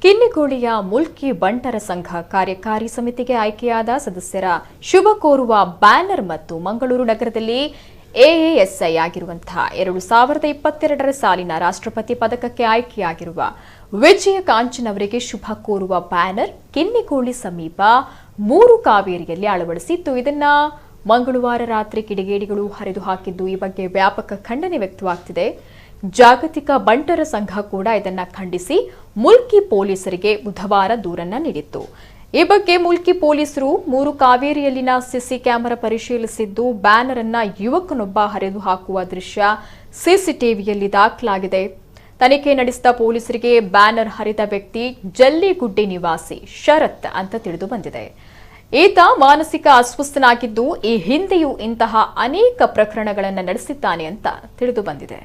ಕಿನ್ನಿಗೋಳಿಯ ಮುಲ್ಕಿ ಬಂಟರ ಸಂಘ ಕಾರ್ಯಕಾರಿ ಸಮಿತಿಗೆ ಆಯ್ಕೆಯಾದ ಸದಸ್ಯರ ಶುಭ ಕೋರುವ ಬ್ಯಾನರ್ ಮತ್ತು ಮಂಗಳೂರು ನಗರದಲ್ಲಿ ಎಎಎಸ್ಐ ಆಗಿರುವಂತಹ 2022ರ ಸಾಲಿನ ರಾಷ್ಟ್ರಪತಿ ಪದಕಕ್ಕೆ ಆಯ್ಕೆಯಾಗಿರುವ ವಿಜಯ ಕಾಂಚನ್ ಅವರಿಗೆ ಶುಭ ಕೋರುವ ಬ್ಯಾನರ್ ಕಿನ್ನಿಗೋಳಿ ಸಮೀಪ ಮೂರು ಕಾವೇರಿಯಲ್ಲಿ ಅಳವಡಿಸಿತ್ತು. ಇದನ್ನ ಮಂಗಳವಾರ ರಾತ್ರಿ ಕಿಡಿಗೇಡಿಗಳು ಹರಿದು ಹಾಕಿದ್ದು ಈ ಬಗ್ಗೆ ವ್ಯಾಪಕ ಖಂಡನೆ ವ್ಯಕ್ತವಾಗ್ತಿದೆ. ಜಾಗತಿಕ ಬಂಟರ ಸಂಘ ಕೂಡ ಇದನ್ನ ಖಂಡಿಸಿ ಮುಲ್ಕಿ ಪೊಲೀಸರಿಗೆ ಬುಧವಾರ ದೂರನ್ನ ನೀಡಿತ್ತು. ಈ ಬಗ್ಗೆ ಮುಲ್ಕಿ ಪೊಲೀಸರು ಮೂರು ಕಾವೇರಿಯಲ್ಲಿನ ಸಿಸಿ ಕ್ಯಾಮೆರಾ ಪರಿಶೀಲಿಸಿದ್ದು ಬ್ಯಾನರ್ ಅನ್ನ ಯುವಕನೊಬ್ಬ ಹರಿದು ಹಾಕುವ ದೃಶ್ಯ ಸಿಸಿಟಿವಿಯಲ್ಲಿ ದಾಖಲಾಗಿದೆ. ತನಿಖೆ ನಡೆಸಿದ ಪೊಲೀಸರಿಗೆ ಬ್ಯಾನರ್ ಹರಿದ ವ್ಯಕ್ತಿ ಜಲ್ಲಿಗುಡ್ಡೆ ನಿವಾಸಿ ಶರತ್ ಅಂತ ತಿಳಿದು ಬಂದಿದೆ. ಈತ ಮಾನಸಿಕ ಅಸ್ವಸ್ಥನಾಗಿದ್ದು ಈ ಹಿಂದೆಯೂ ಇಂತಹ ಅನೇಕ ಪ್ರಕರಣಗಳನ್ನು ನಡೆಸಿದ್ದಾನೆ ಅಂತ ತಿಳಿದು ಬಂದಿದೆ.